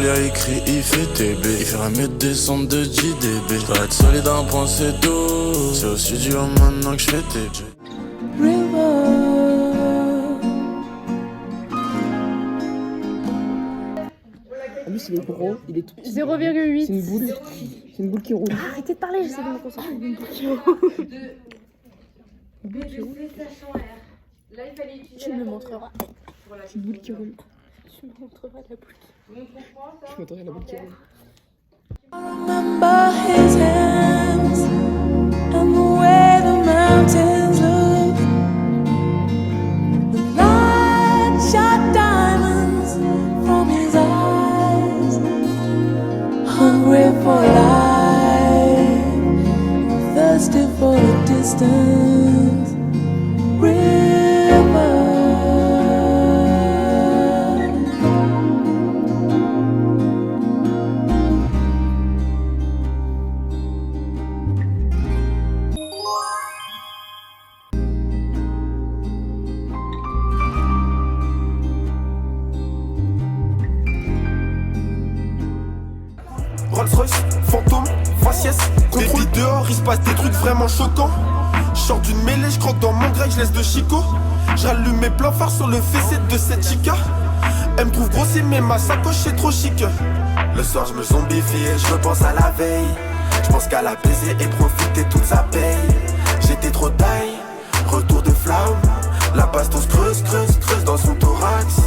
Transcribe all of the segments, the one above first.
y a écrit IFTB. Il fera mieux de descendre de JDB. Je dois être solide à un point, c'est tout. C'est au studio maintenant que je fais TB. Lui, il est gros, il est tout petit. 0,8. C'est une boule. C'est une boule qui roule. Arrêtez de parler, j'essaie de me concentrer. Une boule qui roule. Une boule qui roule. Tu me montreras. Une boule qui roule. Tu me montreras la boule qui roule. Je montrerai la boule qui roule. I remember his hands and the way the mountains look. The light shot diamonds from his eyes. Hungry for life, thirsty for the distance. River. Rolls-Royce, fantôme, faciès, baby dehors, il se passe des trucs vraiment choquants. J'sors d'une mêlée, j'croque dans mon grec, j'laisse de Chico. J'rallume mes plans phares sur le fessé de cette chica. Elle me trouve grossier mais ma sacoche est trop chic. Le soir je me zombifie et je pense à la veille. Je pense qu'à la baiser et profiter toute sa paye. J'étais trop taille, retour de flamme. La bastos creuse dans son thorax.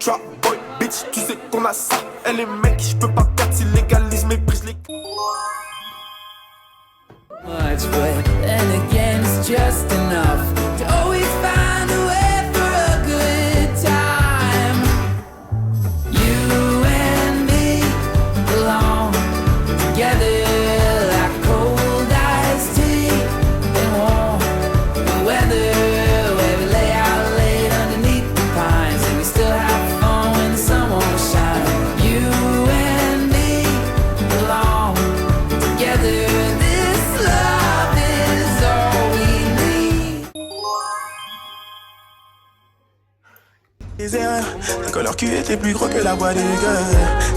Trap boy, bitch, tu sais qu'on a ça. Elle est mec, je peux pas perdre si légalise méprise les. Much, but then again it's just enough to always find a way for a good time. You and me belong together like cold iced tea and warm weather, where we lay out late underneath the pines and we still have fun when the sun won't shine. You and me belong together. Love is all we need. Les erreurs, le color cul était plus gros que la voix du cœur.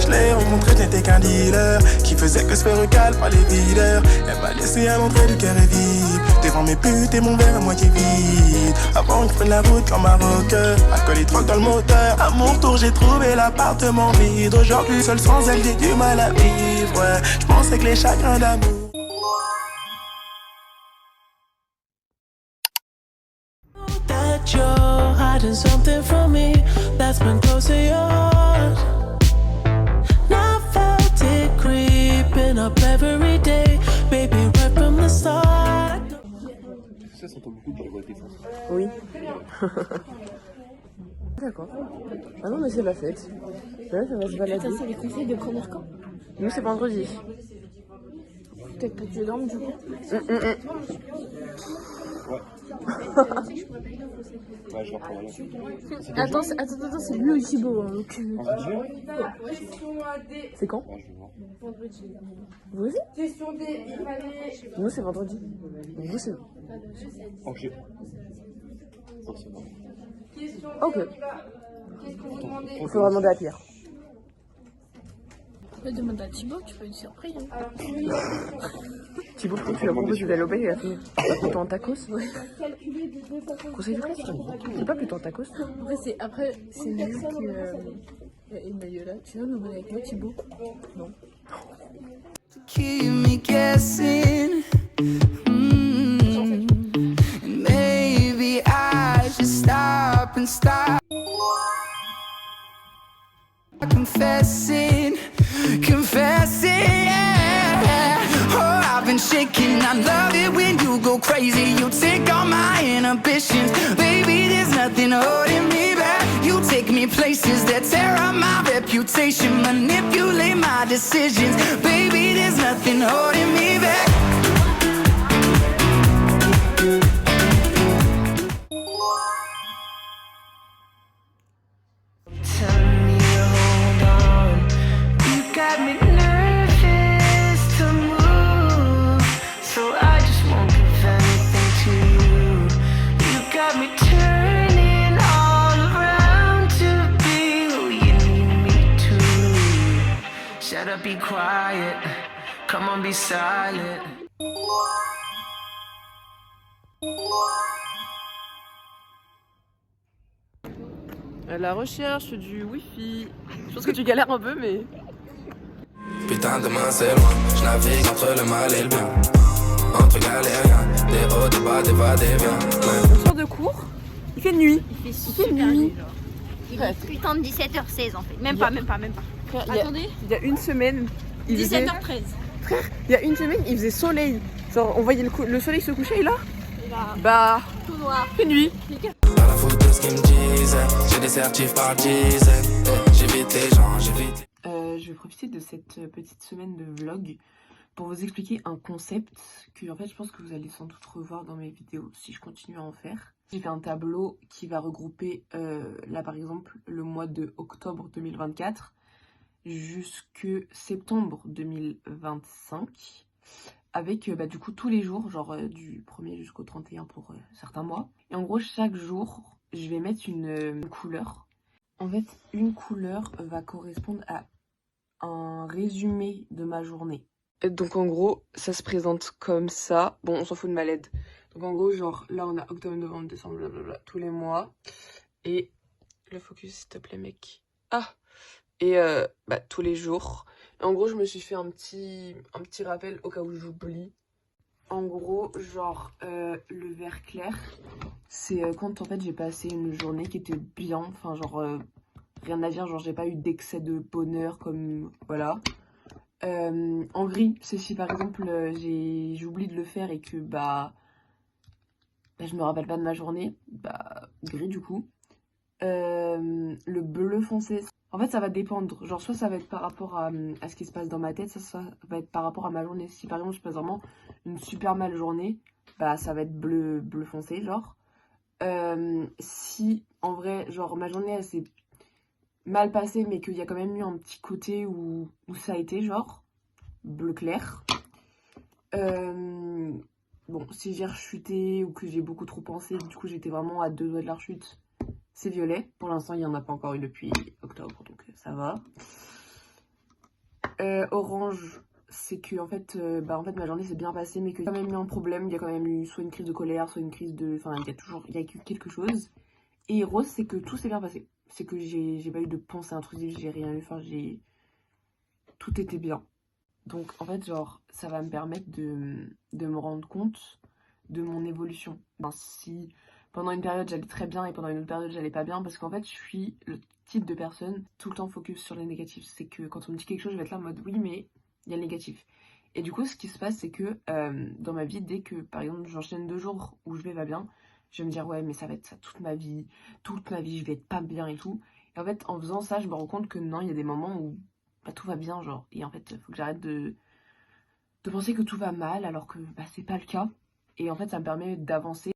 Je l'ai rencontré, je n'étais qu'un dealer qui faisait que se faire recal par les videurs. Elle m'a laissé à l'entrée du cœur est vide. Devant mes putes et mon verre à moitié vide. Avant que je prenne la route comme un rocker. Alcool et drogue dans le moteur. À mon retour, j'ai trouvé l'appartement vide. Aujourd'hui, seul sans elle, j'ai du mal à vivre. Ouais, je pensais que les chagrins d'amour. You're hiding something from me that's been close to yours. Now felt it creeping up every day, baby, right from the start. Ça s'entend beaucoup de la voix de défense. Oui. D'accord. Ah non, mais c'est la fête. Là, ça va se balader. Ça, c'est les conseils de première camp. Nous, c'est vendredi. Peut-être pas que tu dormes du coup. Ouais, je vais reprendre là. Attends, c'est lui aussi beau. Hein, donc... C'est quand? Ouais, je vais voir. Vous aussi? Question D, il fallait. Nous, c'est vendredi. Vous, c'est... Ok. Oh, c'est bon. Question D, Ok. on y va. Qu'est-ce que vous demandez? Il faudra demander à Pierre. Tu peux demander à Thibaut, tu peux une surprise. Hein. Alors, pour une question. Thibaut, pourquoi tu l'as proposé d'aller au bar, il a fait plutôt en tacos? Ouais. Calculer de deux façons. Conseil de classe? C'est pas plutôt en tacos? Après, c'est mieux que. Et Mayola, tu veux nous mener avec moi, Thibaut? Non. Keep me guessing. And maybe I should stop and stop confessing, yeah. Oh, I've been shaking. I love it when you go crazy. You take all my inhibitions, baby. There's nothing holding me back. You take me places that tear up my reputation, manipulate my decisions, baby. There's nothing holding me back. Telling me to hold on. You got me nervous to move, so I just won't give anything to you. You got me turning all around to be who you need me to Shut up, be quiet. Come on, be silent. La recherche du wifi. Je pense que tu galères un peu, mais. Putain, demain c'est loin. Je navigue entre le mal et le bien. Entre galériens, des hauts, des bas, des va, des viens. On sort de cours, il fait nuit. Il fait super nuit. Il est putain de 17h16 en fait. Même pas. Attendez. Il y a une semaine, il faisait... 17h13. Il y a une semaine, il faisait soleil. Genre, on voyait le soleil se coucher et là, Et là, bah, tout noir. il fait nuit. Pas la faute de ce qu'ils me disaient. J'ai des certifs par dizaines. J'évite les gens, j'évite. Je vais profiter de cette petite semaine de vlog pour vous expliquer un concept que en fait je pense que vous allez sans doute revoir dans mes vidéos si je continue à en faire. J'ai fait un tableau qui va regrouper là par exemple le mois de octobre 2024 jusque septembre 2025 avec du coup tous les jours, genre du 1er jusqu'au 31 pour certains mois. Et en gros chaque jour je vais mettre une couleur. En fait une couleur va correspondre à un résumé de ma journée. Donc en gros, ça se présente comme ça. Bon, on s'en fout de ma LED. Donc en gros, genre là on a octobre, novembre, décembre, blablabla, tous les mois. Et le focus s'il te plaît mec. Ah. Et tous les jours. Et en gros, je me suis fait un petit rappel au cas où j'oublie. En gros, genre le vert clair, c'est quand en fait j'ai passé une journée qui était bien. Enfin genre rien à dire, genre j'ai pas eu d'excès de bonheur comme voilà. En gris, c'est si par exemple j'oublie de le faire et que je me rappelle pas de ma journée, gris du coup. Le bleu foncé, en fait ça va dépendre, genre soit ça va être par rapport à ce qui se passe dans ma tête, ça va être par rapport à ma journée. Si par exemple je passe vraiment une super mal journée, ça va être bleu foncé genre. Si en vrai genre ma journée elle s'est mal passée mais qu'il y a quand même eu un petit côté où ça a été genre bleu clair. Bon, si j'ai rechuté ou que j'ai beaucoup trop pensé, du coup j'étais vraiment à 2 doigts de la rechute, c'est violet. Pour l'instant il n'y en a pas encore eu depuis octobre, donc ça va. Orange, c'est que en fait ma journée s'est bien passée mais qu'il y a quand même eu un problème, il y a quand même eu soit une crise de colère, soit une crise de... Enfin il y a eu quelque chose. Et rose, c'est que tout s'est bien passé. C'est que j'ai pas eu de pensée intrusive, j'ai rien eu, enfin tout était bien. Donc en fait genre ça va me permettre de me rendre compte de mon évolution. Si pendant une période j'allais très bien et pendant une autre période j'allais pas bien, parce qu'en fait je suis le type de personne tout le temps focus sur les négatifs. C'est que quand on me dit quelque chose je vais être là en mode oui mais il y a le négatif. Et du coup ce qui se passe c'est que dans ma vie, dès que par exemple j'enchaîne 2 jours où je vais pas bien, je vais me dire ouais mais ça va être ça toute ma vie je vais être pas bien et tout. Et en fait en faisant ça je me rends compte que non, il y a des moments où tout va bien genre, et en fait faut que j'arrête de penser que tout va mal alors que c'est pas le cas. Et en fait ça me permet d'avancer.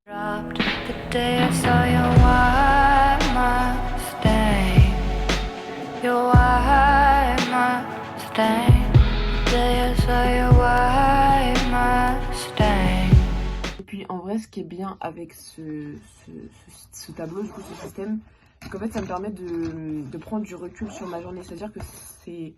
Et puis en vrai ce qui est bien avec ce tableau, du coup ce système, c'est qu'en fait ça me permet de prendre du recul sur ma journée. C'est-à-dire que c'est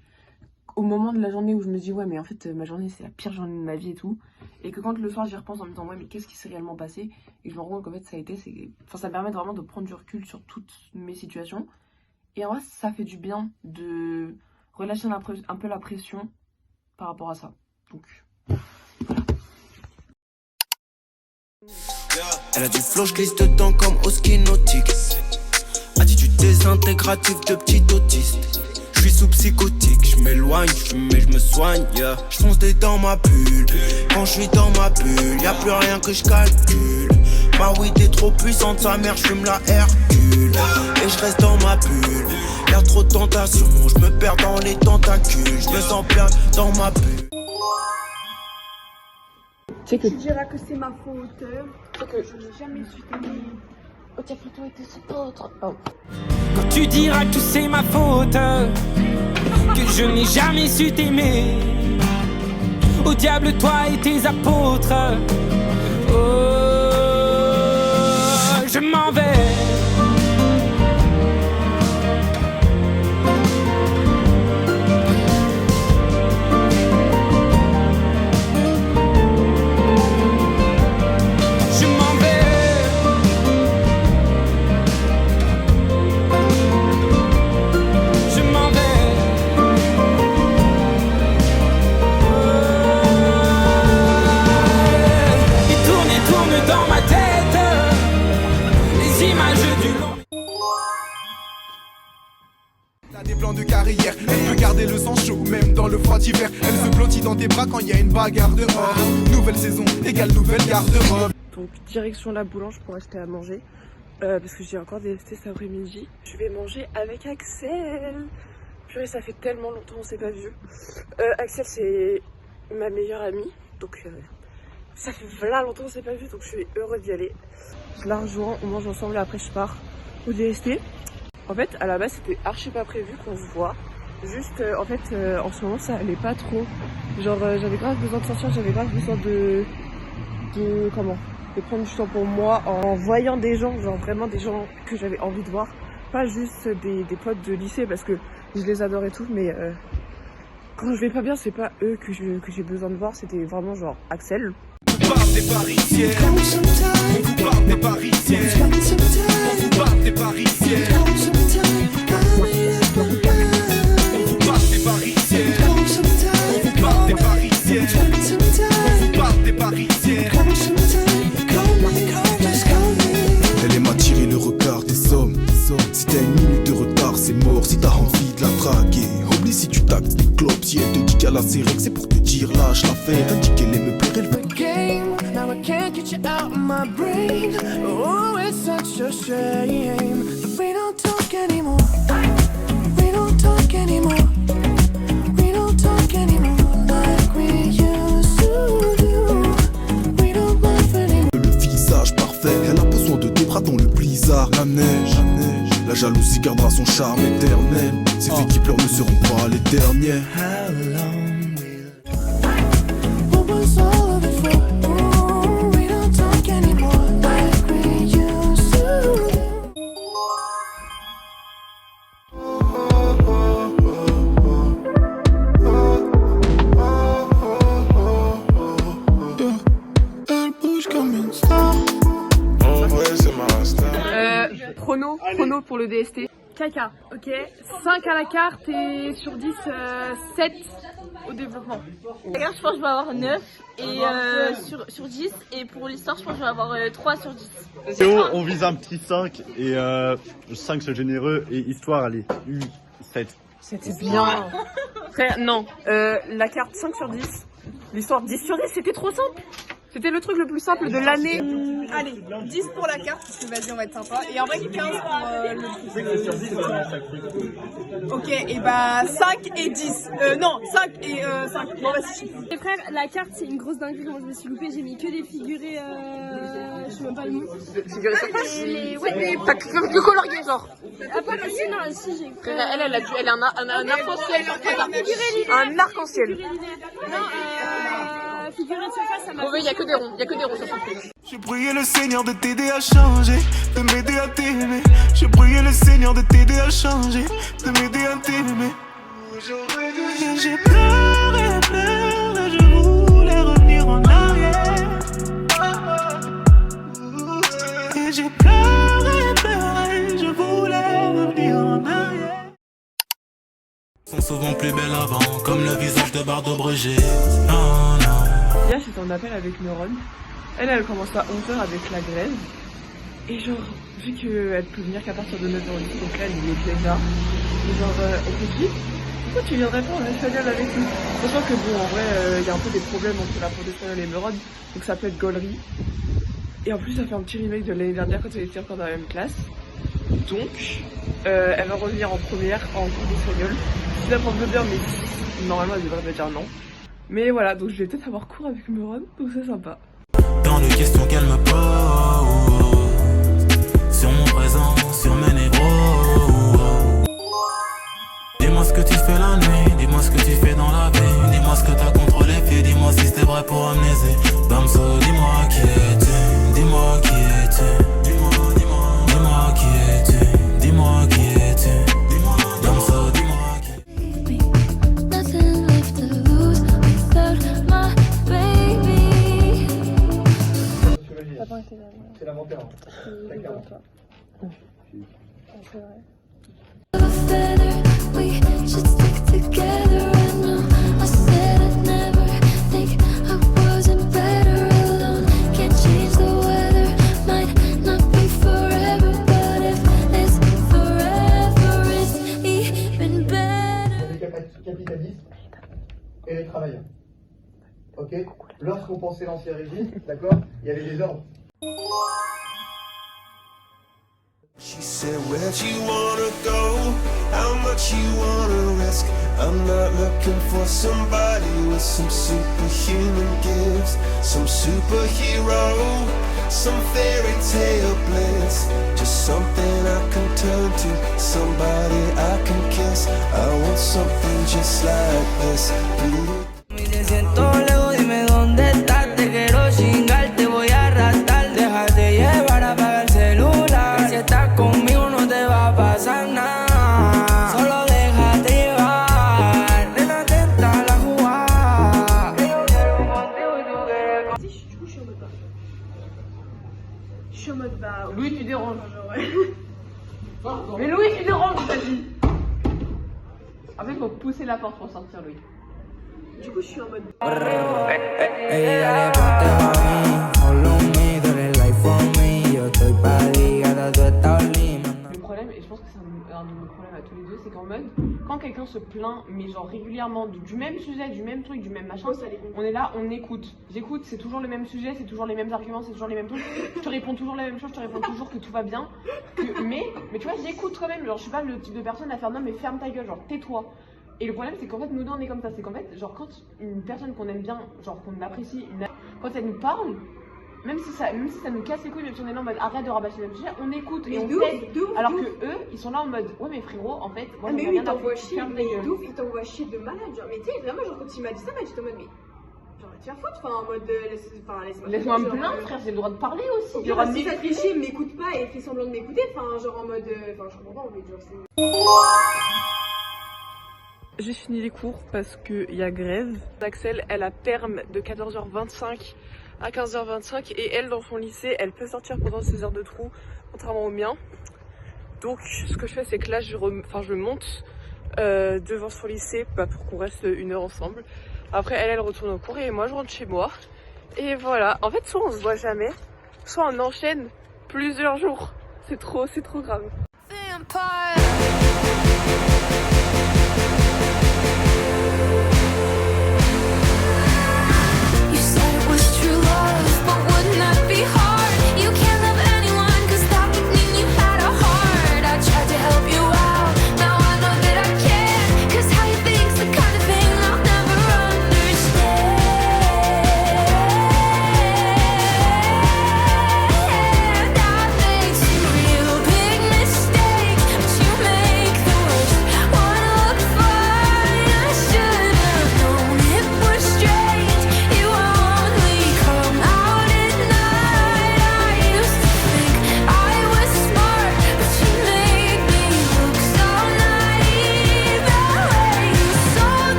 au moment de la journée où je me dis ouais mais en fait ma journée c'est la pire journée de ma vie et tout, et que quand le soir j'y repense en me disant ouais mais qu'est-ce qui s'est réellement passé, et je me rends compte qu'en fait ça me permet vraiment de prendre du recul sur toutes mes situations. Et en vrai ça fait du bien de relâcher un peu la pression par rapport à ça. Donc voilà. Elle a du flow, je glisse dedans comme au ski nautique. Attitude désintégrative de petit autiste. Je suis sous psychotique, je m'éloigne, je fume et je me soigne, yeah. Je fonce dans ma bulle, quand je suis dans ma bulle, y'a plus rien que je calcule. Ma weed est trop puissante, sa mère, je fume la Hercule. Et je reste dans ma bulle, y'a trop de tentations, je me perds dans les tentacules. Je me sens bien dans ma bulle. Tu diras que c'est ma faute, que je n'ai jamais su t'aimer. Oh, t'as plutôt été cet autre. Oh. Quand tu diras que c'est ma faute, que je n'ai jamais su t'aimer. Au diable toi et tes apôtres. Oh, je m'en vais. j'ai du long. Elle a des plans de carrière, elle peut garder le sang chaud, même dans le froid hiver. Elle se blottit dans tes bras quand il y a une bagarre dehors. Nouvelle saison, égale nouvelle garde-robe. Donc direction la boulange pour acheter à manger. Parce que j'ai encore des ST cet après-midi. Je vais manger avec Axel. Purée, ça fait tellement longtemps on s'est pas vu. Axel c'est ma meilleure amie. Donc ça fait vraiment longtemps on s'est pas vu. Donc je suis heureuse d'y aller. Je la rejoins, on mange ensemble et après je pars au DST. En fait à la base c'était archi pas prévu qu'on se voit. Juste en fait en ce moment ça allait pas trop. Genre j'avais grave besoin de sortir, j'avais grave besoin de prendre du temps pour moi en voyant des gens, genre vraiment des gens que j'avais envie de voir. Pas juste des potes de lycée parce que je les adore et tout, mais quand je vais pas bien, c'est pas eux que j'ai besoin de voir, c'était vraiment genre Axel. Vous parlez des Parisiennes, vous parlez des Parisiennes, vous parlez des Parisiennes, vous parlez des Parisiennes, vous parlez des Parisiennes, vous parlez des Parisiennes. Elle aime attirer le regard des hommes. Si t'as une minute de retard, c'est mort. Si t'as envie de la draguer, oublie si tu taxes des clopes. Si elle te dit qu'elle a ses règles, c'est pour te dire lâche l'affaire. Elle dit qu'elle aime plaire, elle veut. Now I can't get you out of my brain. Oh, it's such a shame that we don't talk anymore. We don't talk anymore. We don't talk anymore like we used to do. We don't laugh anymore. Le visage parfait, elle a besoin de tes bras dans le blizzard. La neige, la jalousie gardera son charme éternel. Ces filles qui pleurent ne seront pas les dernières. What was all of it for? Oh, we don't talk anymore like we used to do. Elle bouge comme une star. En vrai, c'est ma star. Chrono pour le DST. Caca, ok. 5 à la carte et sur 10, 7 au développement. La carte, je pense que je vais avoir 9 et sur 10. Et pour l'histoire, je pense que je vais avoir 3 sur 10. Théo, on vise un petit 5 et 5 c'est généreux et histoire, allez, 7. C'était bien. Frère, non. La carte 5 sur 10. L'histoire 10 sur 10, c'était trop simple. C'était le truc le plus simple de l'année. Allez, 10 pour la carte, parce que vas-y, on va être sympa. Et en vrai, 15 pour le truc. Ok, et bah 5 et 10. Non, 5 et 5. Bon, vas-y. Les frères, la carte, c'est une grosse dinguerie. Comment je me suis loupée, j'ai mis que des figurés. Je sais même pas le nom. Figurez sur place. Ouais, T'as que colorier, genre. ah, pas que si, non, si, j'ai. Elle a un arc-en-ciel. Un arc-en-ciel. Non, figuré de surface, ça m'a. Il y a que des ronds, sur son truc. Je priais le Seigneur de t'aider à changer, de m'aider à t'aimer. Je priais le Seigneur de t'aider à changer, de m'aider à t'aimer. Et j'ai pleuré, pleuré, je voulais revenir en arrière. Et j'ai pleuré, pleuré, je voulais revenir en arrière. Sont souvent plus belles avant, comme le visage de Bardo Breger. Non, non. Hier, j'étais en appel avec Neuron. Elle commence à 11h avec la grève. Et genre, vu qu'elle peut venir qu'à partir de 9h, donc là, elle est déjà. Et genre, on se dit, pourquoi tu viendrais pas en espagnol avec nous? Sachant que bon, en vrai, il y a un peu des problèmes entre la prof d'espagnol et Neuron. Donc ça peut être gaulerie. Et en plus, ça fait un petit remake de l'année dernière quand elle était encore dans la même classe. Donc, elle va revenir en première en cours d'espagnol. Si la prof veut bien, mais normalement, elle devrait me dire non. Mais voilà, donc je vais peut-être avoir cours avec Neuron, donc c'est sympa. Dans les questions qu'elle me pose, sur mon présent, sur mes négros. Dis-moi ce que tu fais la nuit, dis-moi ce que tu fais dans la vie. Dis-moi ce que t'as contre les pieds, dis-moi si c'était vrai pour amnésie. Damso, dis-moi qui es-tu, dis-moi qui es-tu. Dis-moi qui es-tu, dis-moi qui es-tu. Damso, dis-moi qui es-tu. Nothing left to lose without my baby. C'est l'inventaire. A feather, we should stick together. I know I said I'd never think I wasn't better alone. Can't change the weather, might not be forever, but travailleurs. Ok? Lorsqu'on pensait l'Ancien Régime, d'accord, il y avait des ordres. She said, where'd you wanna go? How much you wanna risk? I'm not looking for somebody with some superhuman gifts, some superhero, some fairy tale bliss. Just something I can turn to, somebody I can kiss. I want something just like this. Me siento lejos, dime dónde estás. Te quiero chingar, te voy a arrastrar. Déjate llevar, apaga el celular. Si estás conmigo no te va a pasar nada. Solo déjate llevar. Ven atenta a la jugada. Yo quiero contigo y tú quieres. Du coup, je suis en mode bah. Je suis en mode bah. Louis, tu déranges. Genre, Mais Louis, tu déranges, vas-y. En fait, faut pousser la porte pour sortir, Louis. Du coup, je suis en mode. Ella le ponte mami, follow me, tú eres life for me. Yo estoy pa' ligada, tú estás lima. Le problème, et je pense que c'est un de nos problèmes à tous les deux, c'est qu'en mode, quand quelqu'un se plaint, mais genre régulièrement du même sujet, du même truc, du même machin, on est là, on écoute. J'écoute, c'est toujours le même sujet, c'est toujours les mêmes arguments, c'est toujours les mêmes trucs. Je te réponds toujours la même chose, je te réponds toujours que tout va bien. Mais tu vois, j'écoute quand même. Genre, je suis pas le type de personne à faire non, mais ferme ta gueule, genre tais-toi. Et le problème, c'est qu'en fait, nous deux, on est comme ça. C'est qu'en fait, genre, quand une personne qu'on aime bien, genre, qu'on apprécie, quand elle nous parle, même si ça nous casse les couilles, même si on est là en mode arrête de rabâcher le même sujet, on écoute et on fait. Alors que eux, ils sont là en mode ouais, mais frérot, en fait, moi, mais oui, il t'envoie chier, il t'envoie chier de malade. Genre, mais tu sais, vraiment, genre, quand il m'a dit ça, j'étais en mode, mais. Genre, tu vas foutre, enfin, en mode. Laisse-moi me plaindre, frère, j'ai le droit de parler aussi. J'ai le droit de si ça te fait chier, m'écoute pas et fais semblant de m'écouter, enfin, genre, en mode. Enfin, je comprends pas, en fait, genre, c'est. J'ai fini les cours parce qu'il y a grève. Axel, elle a terme de 14h25 à 15h25 et elle, dans son lycée, elle peut sortir pendant ses heures de trou, contrairement au mien. Donc, ce que je fais, c'est que là, je monte devant son lycée pour qu'on reste une heure ensemble. Après, elle retourne au cours et moi, je rentre chez moi. Et voilà. En fait, soit on se voit jamais, soit on enchaîne plusieurs jours. C'est trop grave.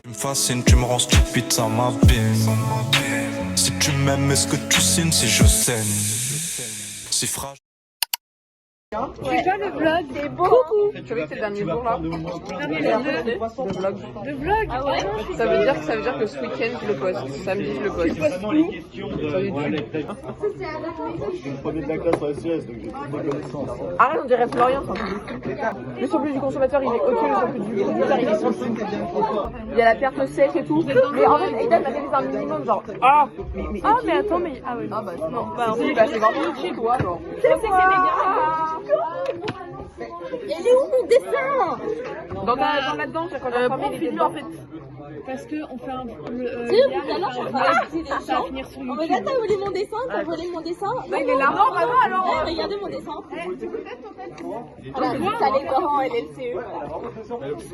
Tu me fascines, tu me rends stupide, ça m'abîme. Si tu m'aimes, est-ce que tu signes si je saigne? Si fragile. C'est pas le vlog, c'est beaucoup. Tu as vu tes derniers jours là? De vlog. Ah ouais? Ça veut dire que ce week-end je le poste, samedi je le poste. C'est vraiment les questions de premier de la classe en SES, donc j'ai toutes les connaissances. Arrête, on dirait Florian, c'est un peu. Le surplus du consommateur il est au-dessus, le surplus du producteur il est sur le site. Il y a la perte sèche et tout. Mais en fait, Aidan m'a fait un minimum genre. Ah mais attends, mais. Ah ouais. Ah bah non. Bah c'est vraiment chez toi, genre. C'est que c'est bien. Il est où mon dessin? Dans là-dedans, j'ai quand même pas mis les en fait. Parce que on fait un. Ça va finir sur YouTube. Regarde, t'as volé mon dessin, mon dessin. Bah, il est là. Non, bah non, alors. Regardez mon dessin. Voilà, ça les Coran et les LCE.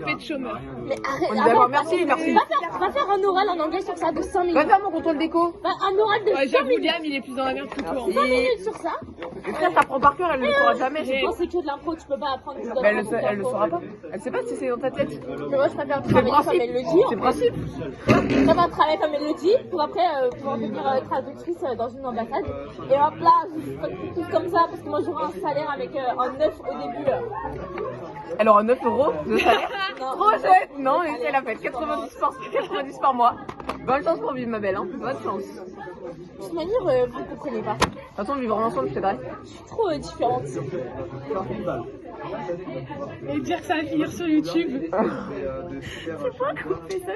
Fait de chômeur. Mais arrête. On est d'accord, merci. Va faire un oral en anglais sur ça de 5 minutes. Va faire mon contrôle d'écho. Un oral de 5 minutes. Liam, il est plus dans la merde que toi. 5 minutes sur ça. Ça prend par cœur, elle ne le saura jamais. C'est que de l'impro, tu peux pas apprendre. Mais elle le saura pas. Elle sait pas si c'est dans ta tête. Mais moi, je préfère travailler comme elle le dit. C'est principe. Je préfère travailler comme elle le dit pour après pouvoir devenir traductrice dans une ambassade. Et hop là, je suis comme ça parce que moi j'aurai un salaire avec un 9 au début. Elle aura 9 € de salaire. Trop jeune. Non, elle a fait 90 par mois. Bonne chance pour vivre, ma belle, hein. Bonne chance. De toute manière, vous ne comprenez pas. De toute façon, vivre ensemble, je t'aiderai. Je suis trop différente. Et dire que ça va finir sur YouTube. C'est pas qu'on fait ça,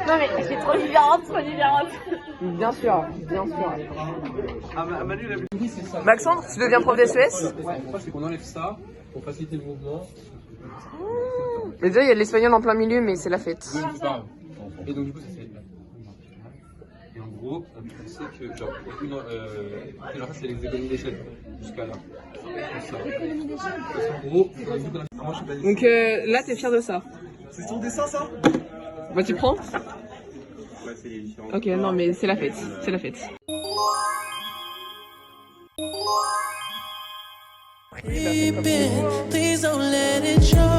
non mais je suis trop différente, Bien sûr, bien sûr. Maxandre, tu deviens prof d'SES? Ouais, moi c'est qu'on enlève ça pour faciliter le mouvement. Mais déjà, il y a de l'espagnol en plein milieu, mais c'est la fête. Oui, c'est pas grave. Et donc du coup, ça fait. Et en gros, on sait que genre, genre ça c'est les économies d'échelle jusqu'à là. Ça. En gros, Donc là, t'es fier de ça? C'est ton dessin, ça? Bah, tu prends? Ouais, c'est différent. Ok, non, mais c'est la fête. C'est la fête. Please don't let it show.